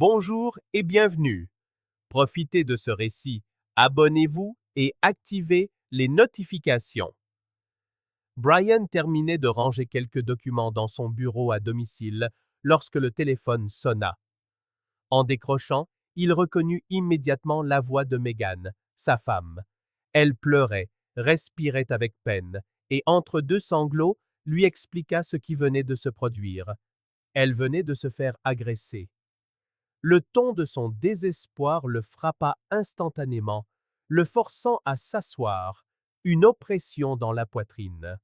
Bonjour et bienvenue. Profitez de ce récit, abonnez-vous et activez les notifications. Brian terminait de ranger quelques documents dans son bureau à domicile lorsque le téléphone sonna. En décrochant, il reconnut immédiatement la voix de Megan, sa femme. Elle pleurait, respirait avec peine, et entre deux sanglots, lui expliqua ce qui venait de se produire. Elle venait de se faire agresser. Le ton de son désespoir le frappa instantanément, le forçant à s'asseoir, une oppression dans la poitrine.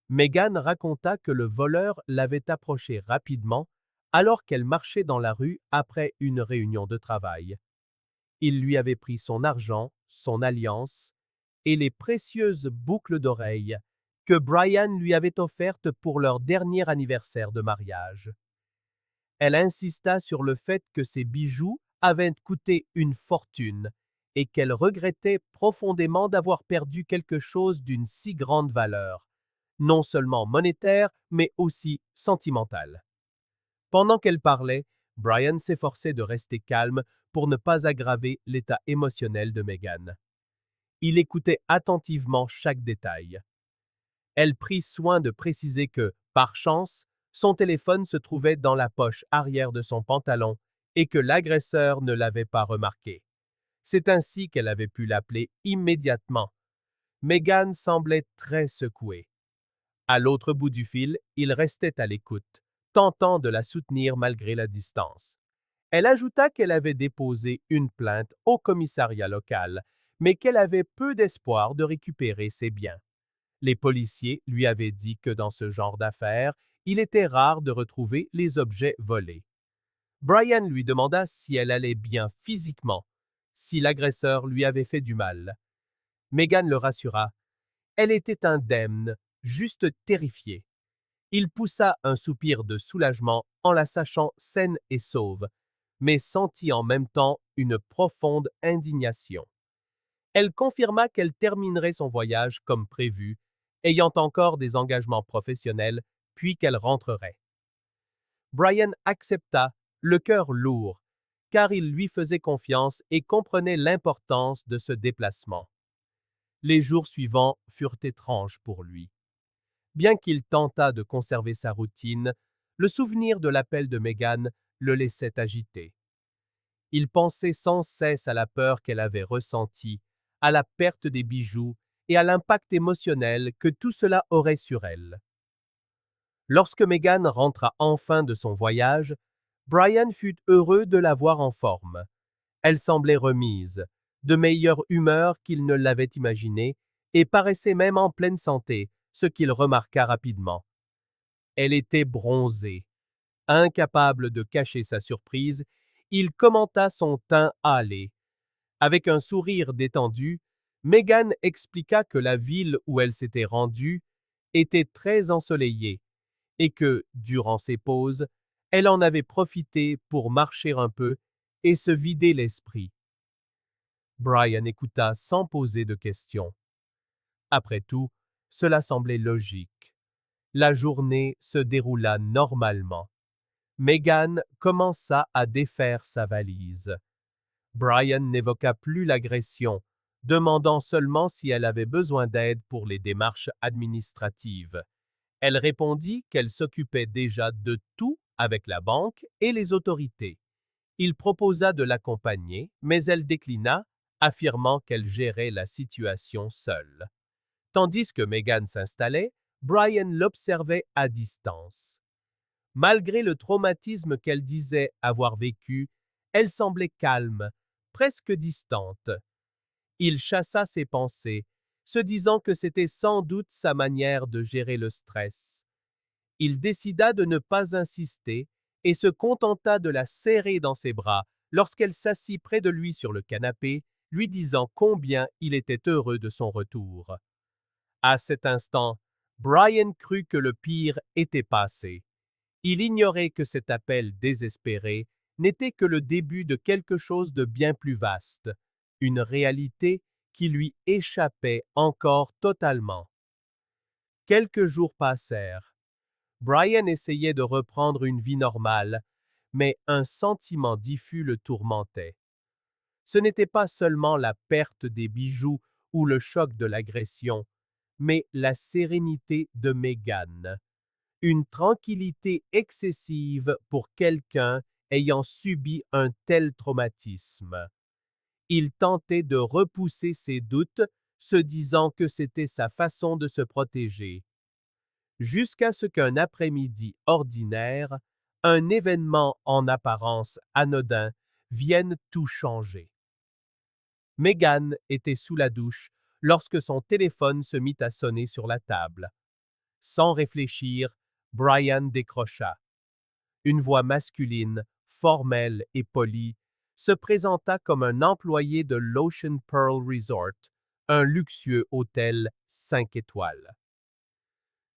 Megan raconta que le voleur l'avait approchée rapidement alors qu'elle marchait dans la rue après une réunion de travail. Il lui avait pris son argent, son alliance et les précieuses boucles d'oreilles que Brian lui avait offertes pour leur dernier anniversaire de mariage. Elle insista sur le fait que ces bijoux avaient coûté une fortune et qu'elle regrettait profondément d'avoir perdu quelque chose d'une si grande valeur, non seulement monétaire, mais aussi sentimentale. Pendant qu'elle parlait, Brian s'efforçait de rester calme pour ne pas aggraver l'état émotionnel de Megan. Il écoutait attentivement chaque détail. Elle prit soin de préciser que, par chance, son téléphone se trouvait dans la poche arrière de son pantalon et que l'agresseur ne l'avait pas remarqué. C'est ainsi qu'elle avait pu l'appeler immédiatement. Megan semblait très secouée. À l'autre bout du fil, il restait à l'écoute, tentant de la soutenir malgré la distance. Elle ajouta qu'elle avait déposé une plainte au commissariat local, mais qu'elle avait peu d'espoir de récupérer ses biens. Les policiers lui avaient dit que dans ce genre d'affaires, il était rare de retrouver les objets volés. Brian lui demanda si elle allait bien physiquement, si l'agresseur lui avait fait du mal. Megan le rassura. Elle était indemne, juste terrifiée. Il poussa un soupir de soulagement en la sachant saine et sauve, mais sentit en même temps une profonde indignation. Elle confirma qu'elle terminerait son voyage comme prévu, ayant encore des engagements professionnels, puis qu'elle rentrerait. Brian accepta, le cœur lourd, car il lui faisait confiance et comprenait l'importance de ce déplacement. Les jours suivants furent étranges pour lui. Bien qu'il tentât de conserver sa routine, le souvenir de l'appel de Megan le laissait agité. Il pensait sans cesse à la peur qu'elle avait ressentie, à la perte des bijoux et à l'impact émotionnel que tout cela aurait sur elle. Lorsque Megan rentra enfin de son voyage, Brian fut heureux de la voir en forme. Elle semblait remise, de meilleure humeur qu'il ne l'avait imaginé, et paraissait même en pleine santé, ce qu'il remarqua rapidement. Elle était bronzée. Incapable de cacher sa surprise, il commenta son teint hâlé. Avec un sourire détendu, Megan expliqua que la ville où elle s'était rendue était très ensoleillée et que, durant ses pauses, elle en avait profité pour marcher un peu et se vider l'esprit. Brian écouta sans poser de questions. Après tout, cela semblait logique. La journée se déroula normalement. Megan commença à défaire sa valise. Brian n'évoqua plus l'agression, demandant seulement si elle avait besoin d'aide pour les démarches administratives. Elle répondit qu'elle s'occupait déjà de tout avec la banque et les autorités. Il proposa de l'accompagner, mais elle déclina, affirmant qu'elle gérait la situation seule. Tandis que Megan s'installait, Brian l'observait à distance. Malgré le traumatisme qu'elle disait avoir vécu, elle semblait calme, presque distante. Il chassa ses pensées, se disant que c'était sans doute sa manière de gérer le stress. Il décida de ne pas insister et se contenta de la serrer dans ses bras lorsqu'elle s'assit près de lui sur le canapé, lui disant combien il était heureux de son retour. À cet instant, Brian crut que le pire était passé. Il ignorait que cet appel désespéré n'était que le début de quelque chose de bien plus vaste, une réalité qui lui échappait encore totalement. Quelques jours passèrent. Brian essayait de reprendre une vie normale, mais un sentiment diffus le tourmentait. Ce n'était pas seulement la perte des bijoux ou le choc de l'agression, mais la sérénité de Meghan, une tranquillité excessive pour quelqu'un ayant subi un tel traumatisme. Il tentait de repousser ses doutes, se disant que c'était sa façon de se protéger. Jusqu'à ce qu'un après-midi ordinaire, un événement en apparence anodin, vienne tout changer. Meghan était sous la douche lorsque son téléphone se mit à sonner sur la table. Sans réfléchir, Brian décrocha. Une voix masculine, formelle et polie, se présenta comme un employé de l'Ocean Pearl Resort, un luxueux hôtel 5 étoiles.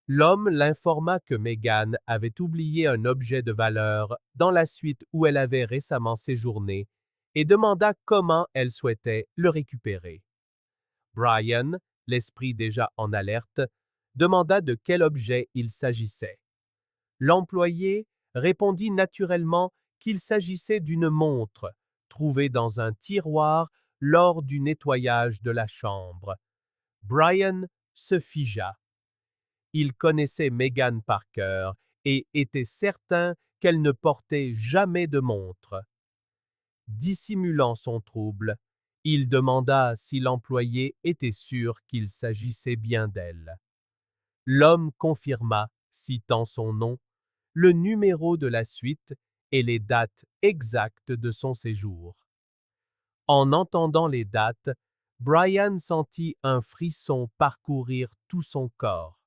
L'homme l'informa que Meghan avait oublié un objet de valeur dans la suite où elle avait récemment séjourné et demanda comment elle souhaitait le récupérer. Brian, l'esprit déjà en alerte, demanda de quel objet il s'agissait. L'employé répondit naturellement qu'il s'agissait d'une montre trouvée dans un tiroir lors du nettoyage de la chambre. Brian se figea. Il connaissait Meghan par cœur et était certain qu'elle ne portait jamais de montre. Dissimulant son trouble, il demanda si l'employé était sûr qu'il s'agissait bien d'elle. L'homme confirma, citant son nom, le numéro de la suite et les dates exactes de son séjour. En entendant les dates, Brian sentit un frisson parcourir tout son corps.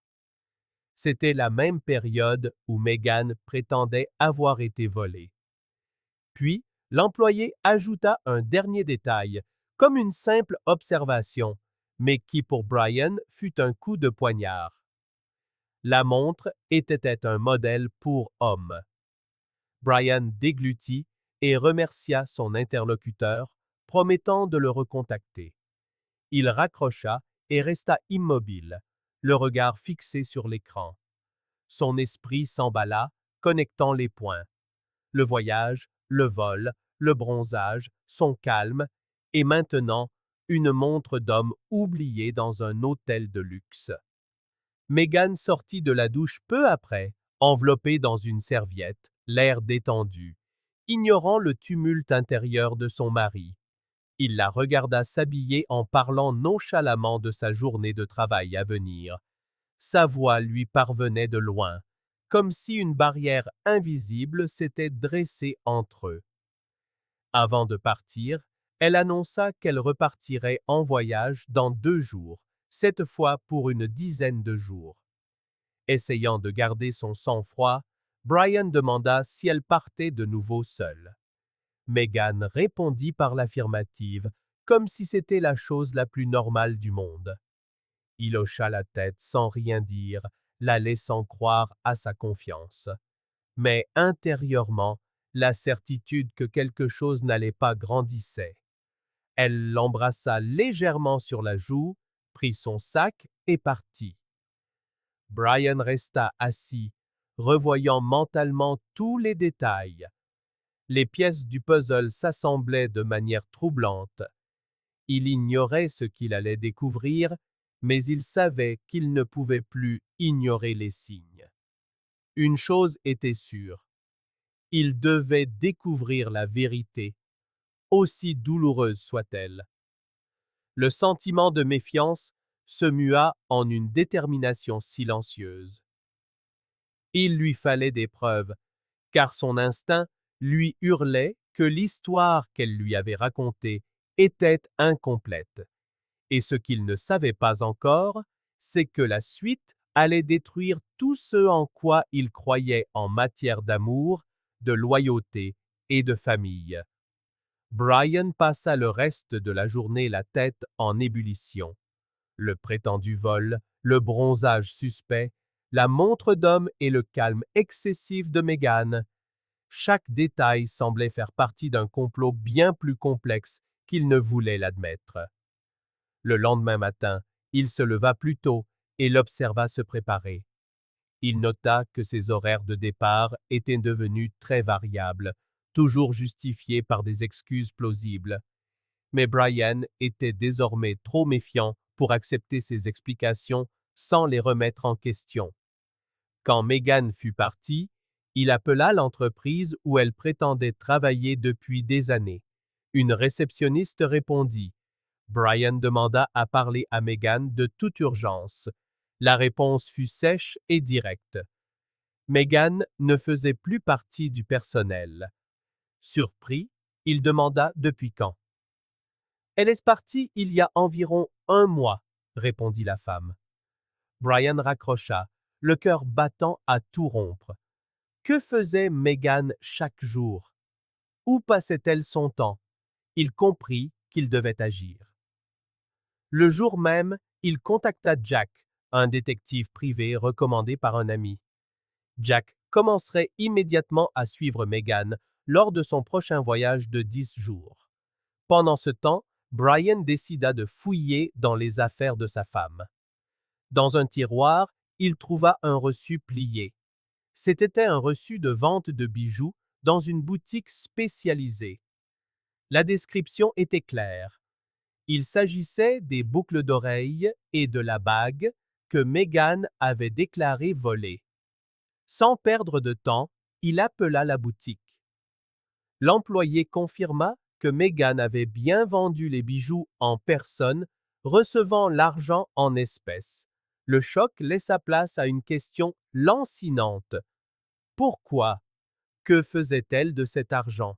C'était la même période où Meghan prétendait avoir été volée. Puis, l'employé ajouta un dernier détail, comme une simple observation, mais qui pour Brian fut un coup de poignard. La montre était un modèle pour homme. Brian déglutit et remercia son interlocuteur, promettant de le recontacter. Il raccrocha et resta immobile, le regard fixé sur l'écran. Son esprit s'emballa, connectant les points. Le voyage, le vol, le bronzage, son calme, et maintenant, une montre d'homme oubliée dans un hôtel de luxe. Meghan sortit de la douche peu après, enveloppée dans une serviette, l'air détendu, ignorant le tumulte intérieur de son mari. Il la regarda s'habiller en parlant nonchalamment de sa journée de travail à venir. Sa voix lui parvenait de loin, comme si une barrière invisible s'était dressée entre eux. Avant de partir, elle annonça qu'elle repartirait en voyage dans 2 jours, cette fois pour une dizaine de jours. Essayant de garder son sang-froid, Brian demanda si elle partait de nouveau seule. Meghan répondit par l'affirmative, comme si c'était la chose la plus normale du monde. Il hocha la tête sans rien dire, la laissant croire à sa confiance. Mais intérieurement, la certitude que quelque chose n'allait pas grandissait. Elle l'embrassa légèrement sur la joue, prit son sac et partit. Brian resta assis, revoyant mentalement tous les détails. Les pièces du puzzle s'assemblaient de manière troublante. Il ignorait ce qu'il allait découvrir, mais il savait qu'il ne pouvait plus ignorer les signes. Une chose était sûre, il devait découvrir la vérité, aussi douloureuse soit-elle. Le sentiment de méfiance se mua en une détermination silencieuse. Il lui fallait des preuves, car son instinct lui hurlait que l'histoire qu'elle lui avait racontée était incomplète. Et ce qu'il ne savait pas encore, c'est que la suite allait détruire tout ce en quoi il croyait en matière d'amour, de loyauté et de famille. Brian passa le reste de la journée la tête en ébullition. Le prétendu vol, le bronzage suspect, la montre d'homme et le calme excessif de Meghan. Chaque détail semblait faire partie d'un complot bien plus complexe qu'il ne voulait l'admettre. Le lendemain matin, il se leva plus tôt et l'observa se préparer. Il nota que ses horaires de départ étaient devenus très variables, toujours justifiées par des excuses plausibles. Mais Brian était désormais trop méfiant pour accepter ces explications sans les remettre en question. Quand Meghan fut partie, il appela l'entreprise où elle prétendait travailler depuis des années. Une réceptionniste répondit. Brian demanda à parler à Meghan de toute urgence. La réponse fut sèche et directe. Meghan ne faisait plus partie du personnel. Surpris, il demanda depuis quand. Elle est partie il y a environ 1 mois, répondit la femme. Brian raccrocha, le cœur battant à tout rompre. Que faisait Meghan chaque jour? Où passait-elle son temps? Il comprit qu'il devait agir. Le jour même, il contacta Jack, un détective privé recommandé par un ami. Jack commencerait immédiatement à suivre Meghan lors de son prochain voyage de 10 jours. Pendant ce temps, Brian décida de fouiller dans les affaires de sa femme. Dans un tiroir, il trouva un reçu plié. C'était un reçu de vente de bijoux dans une boutique spécialisée. La description était claire. Il s'agissait des boucles d'oreilles et de la bague que Meghan avait déclarées volées. Sans perdre de temps, il appela la boutique. L'employé confirma que Meghan avait bien vendu les bijoux en personne, recevant l'argent en espèces. Le choc laissa place à une question lancinante. Pourquoi? Que faisait-elle de cet argent?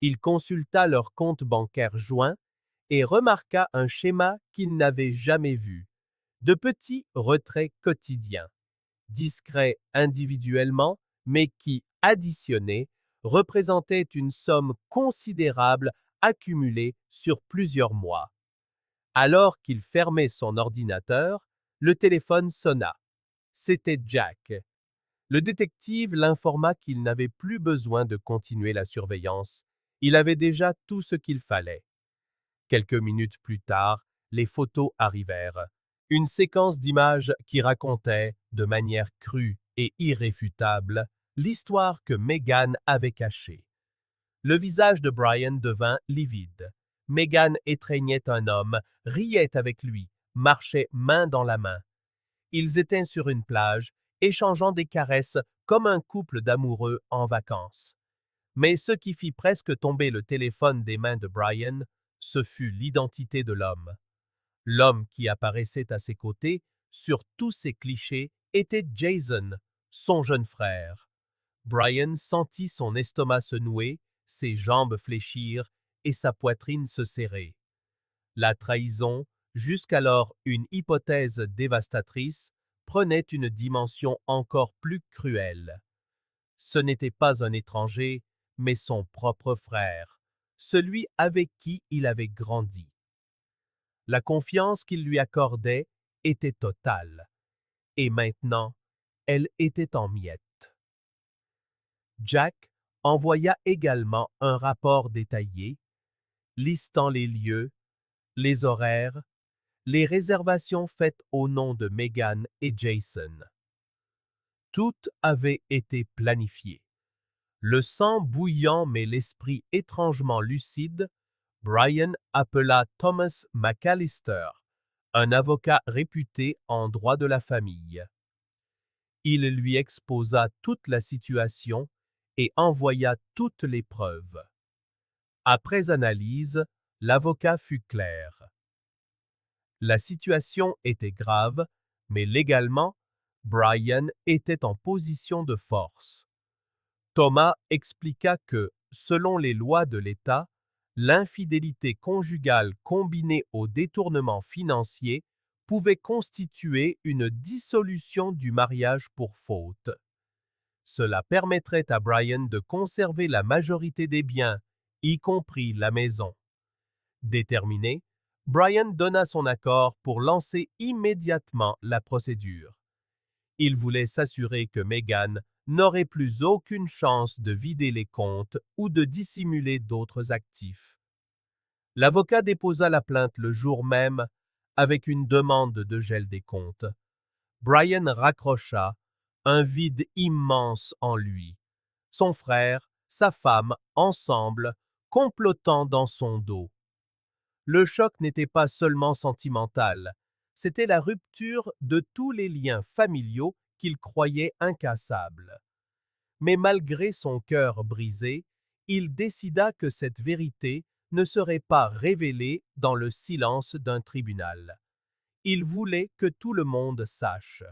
Il consulta leur compte bancaire joint et remarqua un schéma qu'il n'avait jamais vu. De petits retraits quotidiens, discrets individuellement, mais qui, additionnés, représentaient une somme considérable accumulée sur plusieurs mois. Alors qu'il fermait son ordinateur, le téléphone sonna. C'était Jack. Le détective l'informa qu'il n'avait plus besoin de continuer la surveillance. Il avait déjà tout ce qu'il fallait. Quelques minutes plus tard, les photos arrivèrent. Une séquence d'images qui racontait, de manière crue et irréfutable, l'histoire que Meghan avait cachée. Le visage de Brian devint livide. Meghan étreignait un homme, riait avec lui, marchait main dans la main. Ils étaient sur une plage, échangeant des caresses comme un couple d'amoureux en vacances. Mais ce qui fit presque tomber le téléphone des mains de Brian, ce fut l'identité de l'homme. L'homme qui apparaissait à ses côtés, sur tous ses clichés, était Jason, son jeune frère. Brian sentit son estomac se nouer, ses jambes fléchir et sa poitrine se serrer. La trahison, jusqu'alors une hypothèse dévastatrice, prenait une dimension encore plus cruelle. Ce n'était pas un étranger, mais son propre frère, celui avec qui il avait grandi. La confiance qu'il lui accordait était totale, et maintenant, elle était en miettes. Jack envoya également un rapport détaillé, listant les lieux, les horaires, les réservations faites au nom de Meghan et Jason. Tout avait été planifié. Le sang bouillant mais l'esprit étrangement lucide, Brian appela Thomas McAllister, un avocat réputé en droit de la famille. Il lui exposa toute la situation et envoya toutes les preuves. Après analyse, l'avocat fut clair. La situation était grave, mais légalement, Brian était en position de force. Thomas expliqua que, selon les lois de l'État, l'infidélité conjugale combinée au détournement financier pouvait constituer une dissolution du mariage pour faute. Cela permettrait à Brian de conserver la majorité des biens, y compris la maison. Déterminé, Brian donna son accord pour lancer immédiatement la procédure. Il voulait s'assurer que Meghan n'aurait plus aucune chance de vider les comptes ou de dissimuler d'autres actifs. L'avocat déposa la plainte le jour même avec une demande de gel des comptes. Brian raccrocha, un vide immense en lui. Son frère, sa femme, ensemble, complotant dans son dos. Le choc n'était pas seulement sentimental, c'était la rupture de tous les liens familiaux qu'il croyait incassables. Mais malgré son cœur brisé, il décida que cette vérité ne serait pas révélée dans le silence d'un tribunal. Il voulait que tout le monde sache.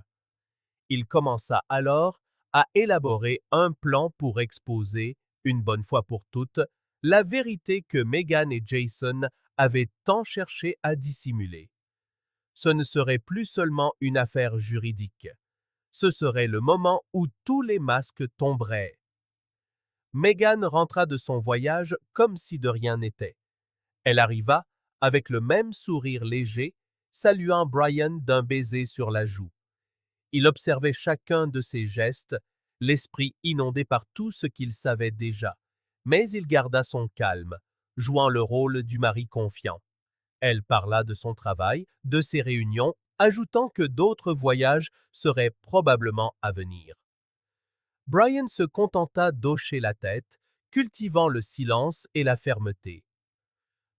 Il commença alors à élaborer un plan pour exposer, une bonne fois pour toutes, la vérité que Meghan et Jason avaient tant cherché à dissimuler. Ce ne serait plus seulement une affaire juridique. Ce serait le moment où tous les masques tomberaient. Meghan rentra de son voyage comme si de rien n'était. Elle arriva avec le même sourire léger, saluant Brian d'un baiser sur la joue. Il observait chacun de ses gestes, l'esprit inondé par tout ce qu'il savait déjà, mais il garda son calme, jouant le rôle du mari confiant. Elle parla de son travail, de ses réunions, ajoutant que d'autres voyages seraient probablement à venir. Brian se contenta d'hocher la tête, cultivant le silence et la fermeté.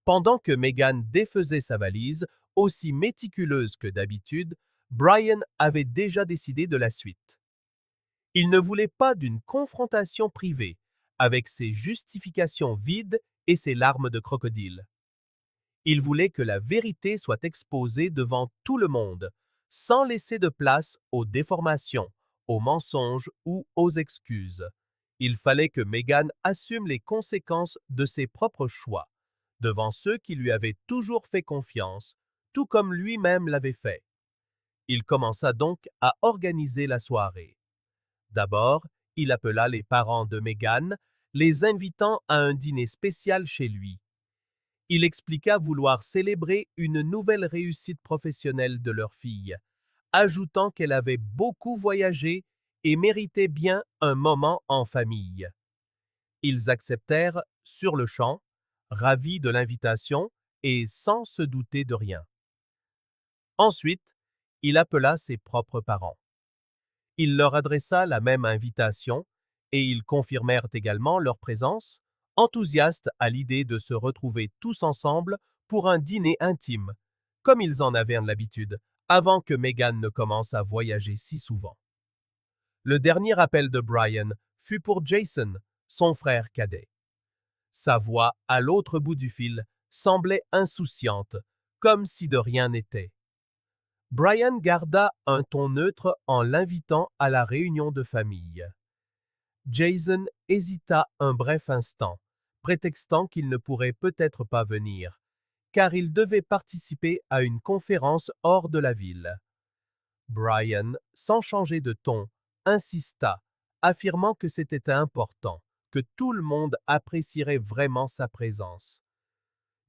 Pendant que Meghan défaisait sa valise, aussi méticuleuse que d'habitude, Brian avait déjà décidé de la suite. Il ne voulait pas d'une confrontation privée, avec ses justifications vides et ses larmes de crocodile. Il voulait que la vérité soit exposée devant tout le monde, sans laisser de place aux déformations, aux mensonges ou aux excuses. Il fallait que Meghan assume les conséquences de ses propres choix, devant ceux qui lui avaient toujours fait confiance, tout comme lui-même l'avait fait. Il commença donc à organiser la soirée. D'abord, il appela les parents de Meghan, les invitant à un dîner spécial chez lui. Il expliqua vouloir célébrer une nouvelle réussite professionnelle de leur fille, ajoutant qu'elle avait beaucoup voyagé et méritait bien un moment en famille. Ils acceptèrent sur le champ, ravis de l'invitation et sans se douter de rien. Ensuite, il appela ses propres parents. Il leur adressa la même invitation et ils confirmèrent également leur présence, enthousiastes à l'idée de se retrouver tous ensemble pour un dîner intime, comme ils en avaient l'habitude, avant que Meghan ne commence à voyager si souvent. Le dernier appel de Brian fut pour Jason, son frère cadet. Sa voix, à l'autre bout du fil, semblait insouciante, comme si de rien n'était. Brian garda un ton neutre en l'invitant à la réunion de famille. Jason hésita un bref instant, prétextant qu'il ne pourrait peut-être pas venir, car il devait participer à une conférence hors de la ville. Brian, sans changer de ton, insista, affirmant que c'était important, que tout le monde apprécierait vraiment sa présence.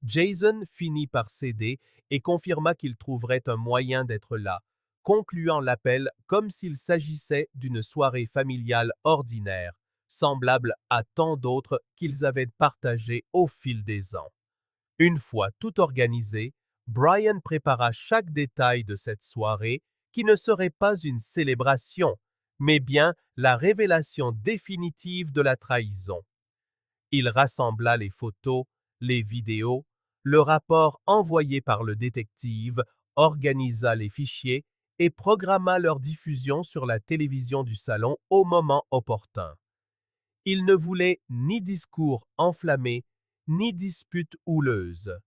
Jason finit par céder et confirma qu'il trouverait un moyen d'être là, concluant l'appel comme s'il s'agissait d'une soirée familiale ordinaire, semblable à tant d'autres qu'ils avaient partagées au fil des ans. Une fois tout organisé, Brian prépara chaque détail de cette soirée qui ne serait pas une célébration, mais bien la révélation définitive de la trahison. Il rassembla les photos, les vidéos, le rapport envoyé par le détective, organisa les fichiers et programma leur diffusion sur la télévision du salon au moment opportun. Il ne voulait ni discours enflammés, ni disputes houleuses.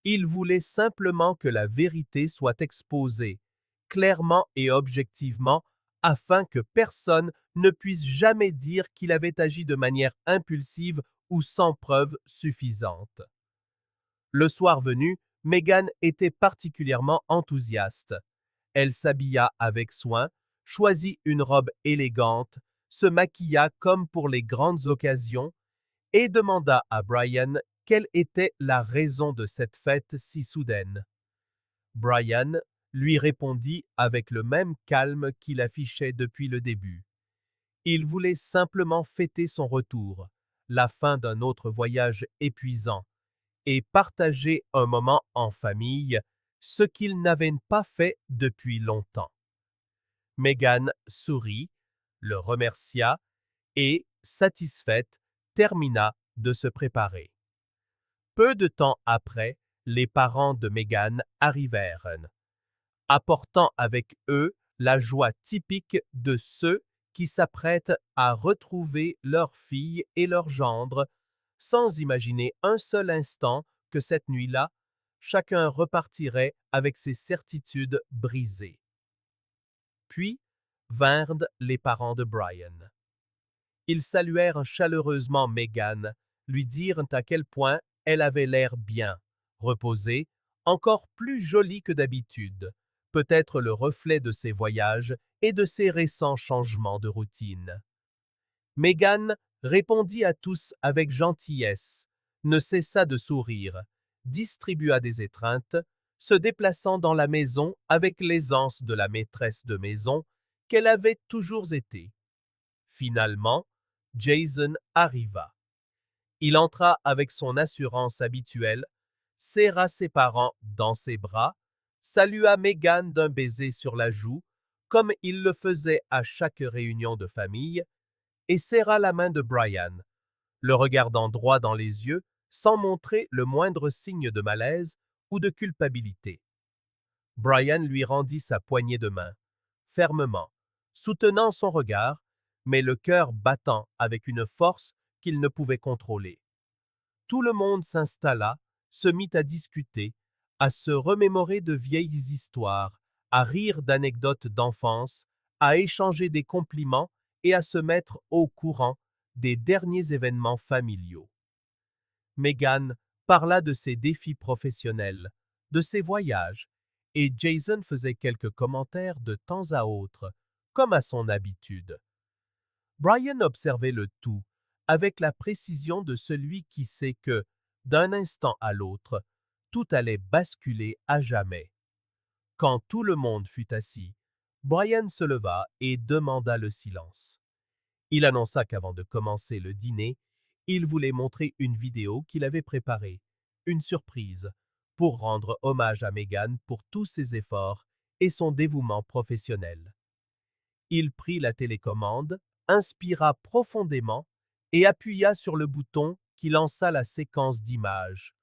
Il voulait simplement que la vérité soit exposée, clairement et objectivement, afin que personne ne puisse jamais dire qu'il avait agi de manière impulsive ou sans preuve suffisante. Le soir venu, Meghan était particulièrement enthousiaste. Elle s'habilla avec soin, choisit une robe élégante, se maquilla comme pour les grandes occasions et demanda à Brian quelle était la raison de cette fête si soudaine. Brian lui répondit avec le même calme qu'il affichait depuis le début. Il voulait simplement fêter son retour, la fin d'un autre voyage épuisant, et partager un moment en famille, ce qu'il n'avait pas fait depuis longtemps. Meghan sourit, le remercia et, satisfaite, termina de se préparer. Peu de temps après, les parents de Meghan arrivèrent, apportant avec eux la joie typique de ceux qui s'apprêtent à retrouver leur fille et leur gendre, sans imaginer un seul instant que cette nuit-là, chacun repartirait avec ses certitudes brisées. Puis vinrent les parents de Brian. Ils saluèrent chaleureusement Meghan, lui dirent à quel point elle avait l'air bien, reposée, encore plus jolie que d'habitude, peut-être le reflet de ses voyages et de ses récents changements de routine. Meghan répondit à tous avec gentillesse, ne cessa de sourire, distribua des étreintes, se déplaçant dans la maison avec l'aisance de la maîtresse de maison qu'elle avait toujours été. Finalement, Jason arriva. Il entra avec son assurance habituelle, serra ses parents dans ses bras, salua Meghan d'un baiser sur la joue, comme il le faisait à chaque réunion de famille, et serra la main de Brian, le regardant droit dans les yeux sans montrer le moindre signe de malaise ou de culpabilité. Brian lui rendit sa poignée de main, fermement, soutenant son regard, mais le cœur battant avec une force qu'il ne pouvait contrôler. Tout le monde s'installa, se mit à discuter, à se remémorer de vieilles histoires, à rire d'anecdotes d'enfance, à échanger des compliments et à se mettre au courant des derniers événements familiaux. Meghan parla de ses défis professionnels, de ses voyages, et Jason faisait quelques commentaires de temps à autre, comme à son habitude. Brian observait le tout, avec la précision de celui qui sait que, d'un instant à l'autre, tout allait basculer à jamais. Quand tout le monde fut assis, Brian se leva et demanda le silence. Il annonça qu'avant de commencer le dîner, il voulait montrer une vidéo qu'il avait préparée, une surprise, pour rendre hommage à Meghan pour tous ses efforts et son dévouement professionnel. Il prit la télécommande, inspira profondément et appuya sur le bouton qui lança la séquence d'images.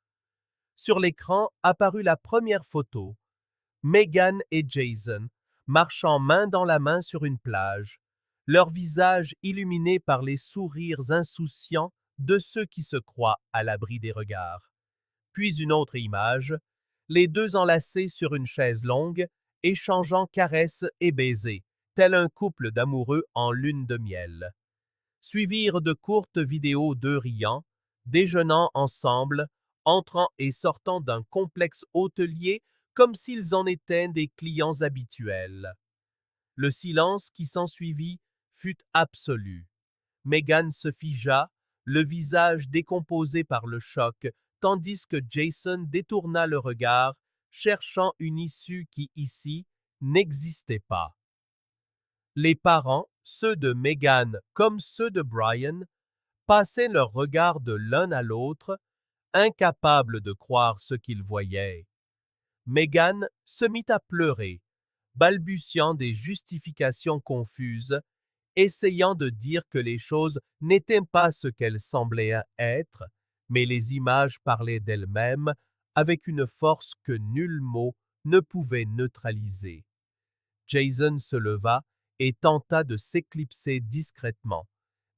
Sur l'écran apparut la première photo, Meghan et Jason marchant main dans la main sur une plage, leurs visages illuminés par les sourires insouciants de ceux qui se croient à l'abri des regards. Puis une autre image, les deux enlacés sur une chaise longue, échangeant caresses et baisers, tel un couple d'amoureux en lune de miel. Suivirent de courtes vidéos d'eux riant, déjeunant ensemble, entrant et sortant d'un complexe hôtelier comme s'ils en étaient des clients habituels. Le silence qui s'ensuivit fut absolu. Meghan se figea, le visage décomposé par le choc, tandis que Jason détourna le regard, cherchant une issue qui, ici, n'existait pas. Les parents, ceux de Meghan comme ceux de Brian, passaient leur regard de l'un à l'autre, incapables de croire ce qu'ils voyaient. Meghan se mit à pleurer, balbutiant des justifications confuses, essayant de dire que les choses n'étaient pas ce qu'elles semblaient être, mais les images parlaient d'elles-mêmes avec une force que nul mot ne pouvait neutraliser. Jason se leva et tenta de s'éclipser discrètement,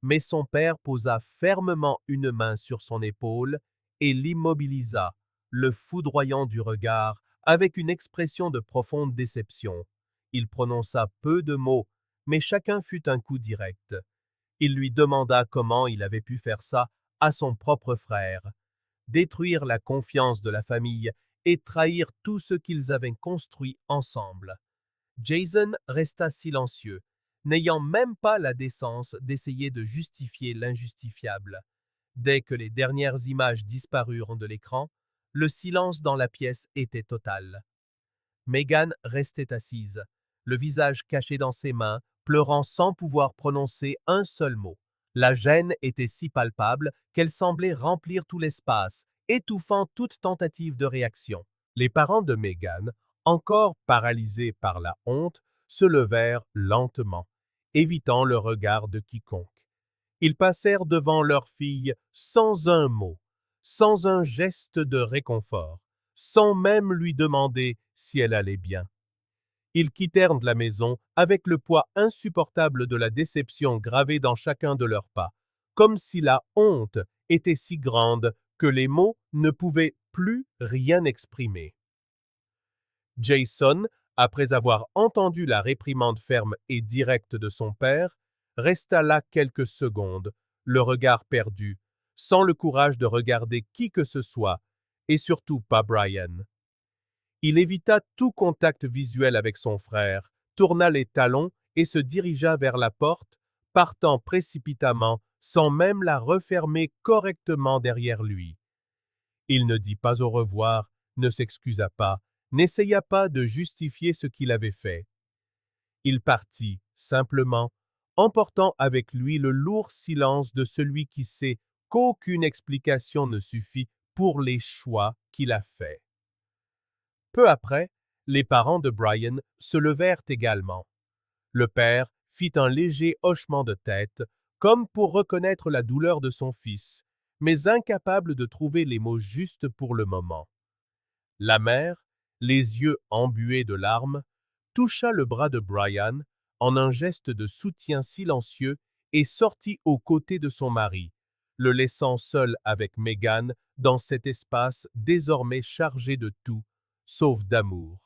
mais son père posa fermement une main sur son épaule et l'immobilisa, le foudroyant du regard avec une expression de profonde déception. Il prononça peu de mots, mais chacun fut un coup direct. Il lui demanda comment il avait pu faire ça à son propre frère, détruire la confiance de la famille et trahir tout ce qu'ils avaient construit ensemble. Jason resta silencieux, n'ayant même pas la décence d'essayer de justifier l'injustifiable. Dès que les dernières images disparurent de l'écran, le silence dans la pièce était total. Meghan restait assise, le visage caché dans ses mains, pleurant sans pouvoir prononcer un seul mot. La gêne était si palpable qu'elle semblait remplir tout l'espace, étouffant toute tentative de réaction. Les parents de Meghan, encore paralysés par la honte, se levèrent lentement, évitant le regard de quiconque. Ils passèrent devant leur fille sans un mot, sans un geste de réconfort, sans même lui demander si elle allait bien. Ils quittèrent la maison avec le poids insupportable de la déception gravé dans chacun de leurs pas, comme si la honte était si grande que les mots ne pouvaient plus rien exprimer. Jason, après avoir entendu la réprimande ferme et directe de son père, resta là quelques secondes, le regard perdu, sans le courage de regarder qui que ce soit, et surtout pas Brian. Il évita tout contact visuel avec son frère, tourna les talons et se dirigea vers la porte, partant précipitamment sans même la refermer correctement derrière lui. Il ne dit pas au revoir, ne s'excusa pas, n'essaya pas de justifier ce qu'il avait fait. Il partit, simplement, emportant avec lui le lourd silence de celui qui sait qu'aucune explication ne suffit pour les choix qu'il a faits. Peu après, les parents de Brian se levèrent également. Le père fit un léger hochement de tête, comme pour reconnaître la douleur de son fils, mais incapable de trouver les mots justes pour le moment. La mère, les yeux embués de larmes, toucha le bras de Brian en un geste de soutien silencieux et sortit aux côtés de son mari, le laissant seul avec Meghan dans cet espace désormais chargé de tout, sauf d'amour.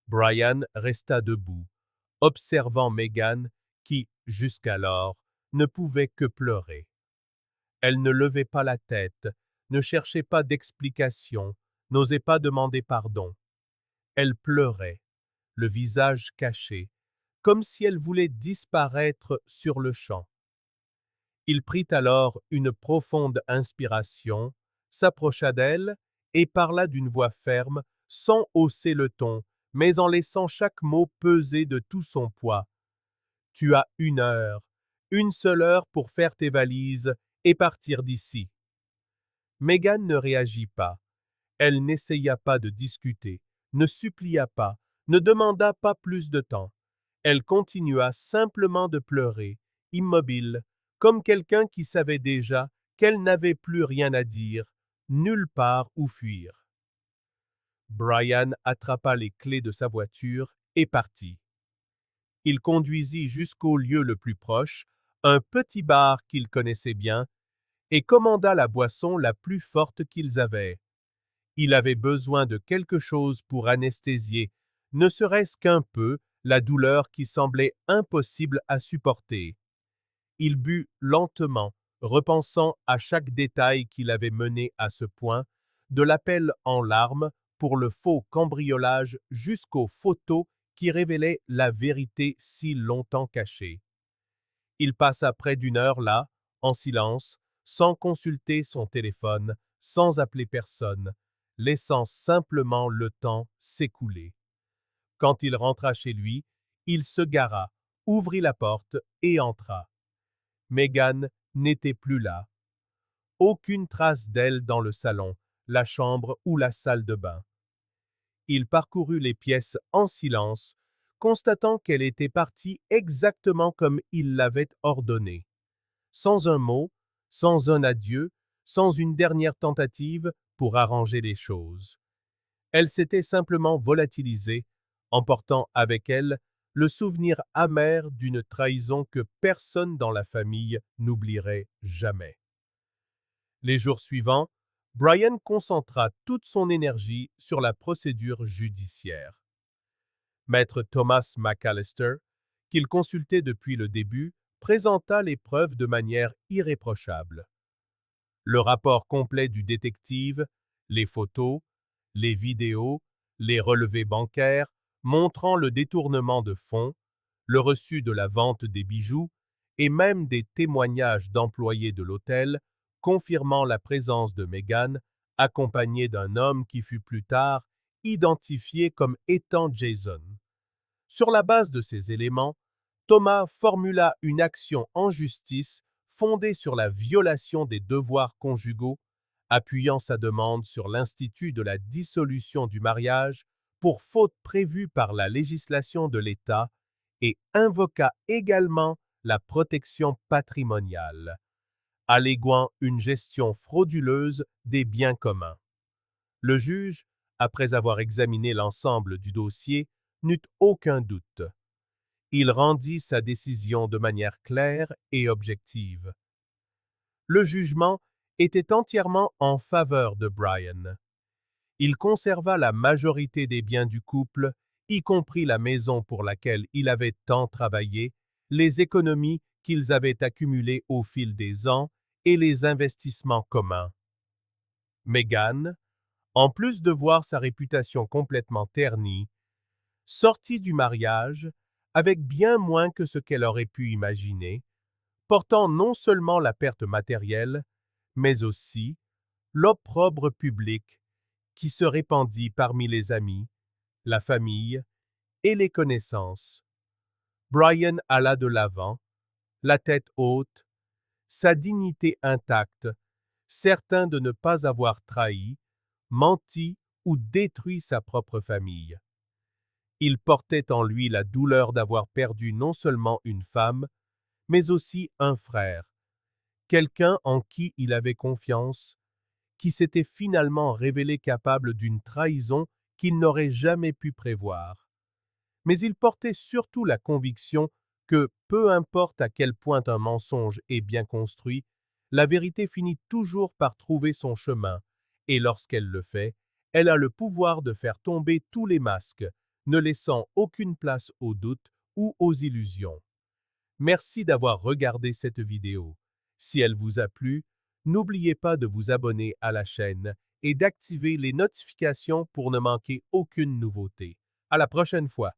Brian resta debout, observant Meghan qui, jusqu'alors, ne pouvait que pleurer. Elle ne levait pas la tête, ne cherchait pas d'explication, n'osait pas demander pardon. Elle pleurait, le visage caché, comme si elle voulait disparaître sur le champ. Il prit alors une profonde inspiration, s'approcha d'elle et parla d'une voix ferme, sans hausser le ton, mais en laissant chaque mot peser de tout son poids. Tu as une seule heure pour faire tes valises et partir d'ici. Meghan ne réagit pas. Elle n'essaya pas de discuter, ne supplia pas, ne demanda pas plus de temps. Elle continua simplement de pleurer, immobile, comme quelqu'un qui savait déjà qu'elle n'avait plus rien à dire, nulle part où fuir. Brian attrapa les clés de sa voiture et partit. Il conduisit jusqu'au lieu le plus proche, un petit bar qu'il connaissait bien, et commanda la boisson la plus forte qu'ils avaient. Il avait besoin de quelque chose pour anesthésier, ne serait-ce qu'un peu, la douleur qui semblait impossible à supporter. Il but lentement, repensant à chaque détail qui l'avait mené à ce point, de l'appel en larmes pour le faux cambriolage jusqu'aux photos qui révélaient la vérité si longtemps cachée. Il passa près d'une heure là, en silence, sans consulter son téléphone, sans appeler personne, laissant simplement le temps s'écouler. Quand il rentra chez lui, il se gara, ouvrit la porte et entra. Meghan n'était plus là. Aucune trace d'elle dans le salon, la chambre ou la salle de bain. Il parcourut les pièces en silence, constatant qu'elle était partie exactement comme il l'avait ordonné. Sans un mot, sans un adieu, sans une dernière tentative pour arranger les choses. Elle s'était simplement volatilisée, emportant avec elle le souvenir amer d'une trahison que personne dans la famille n'oublierait jamais. Les jours suivants, Brian concentra toute son énergie sur la procédure judiciaire. Maître Thomas McAllister, qu'il consultait depuis le début, présenta les preuves de manière irréprochable. Le rapport complet du détective, les photos, les vidéos, les relevés bancaires montrant le détournement de fonds, le reçu de la vente des bijoux et même des témoignages d'employés de l'hôtel confirmant la présence de Meghan, accompagnée d'un homme qui fut plus tard identifié comme étant Jason. Sur la base de ces éléments, Thomas formula une action en justice fondée sur la violation des devoirs conjugaux, appuyant sa demande sur l'institut de la dissolution du mariage pour faute prévue par la législation de l'État et invoqua également la protection patrimoniale, alléguant une gestion frauduleuse des biens communs. Le juge, après avoir examiné l'ensemble du dossier, n'eut aucun doute. Il rendit sa décision de manière claire et objective. Le jugement était entièrement en faveur de Brian. Il conserva la majorité des biens du couple, y compris la maison pour laquelle il avait tant travaillé, les économies qu'ils avaient accumulées au fil des ans et les investissements communs. Meghan, en plus de voir sa réputation complètement ternie, sortit du mariage avec bien moins que ce qu'elle aurait pu imaginer, portant non seulement la perte matérielle, mais aussi l'opprobre public qui se répandit parmi les amis, la famille et les connaissances. Brian alla de l'avant, la tête haute, sa dignité intacte, certain de ne pas avoir trahi, menti ou détruit sa propre famille. Il portait en lui la douleur d'avoir perdu non seulement une femme, mais aussi un frère, quelqu'un en qui il avait confiance, qui s'était finalement révélé capable d'une trahison qu'il n'aurait jamais pu prévoir. Mais il portait surtout la conviction que, peu importe à quel point un mensonge est bien construit, la vérité finit toujours par trouver son chemin, et lorsqu'elle le fait, elle a le pouvoir de faire tomber tous les masques, ne laissant aucune place aux doutes ou aux illusions. Merci d'avoir regardé cette vidéo. Si elle vous a plu, n'oubliez pas de vous abonner à la chaîne et d'activer les notifications pour ne manquer aucune nouveauté. À la prochaine fois.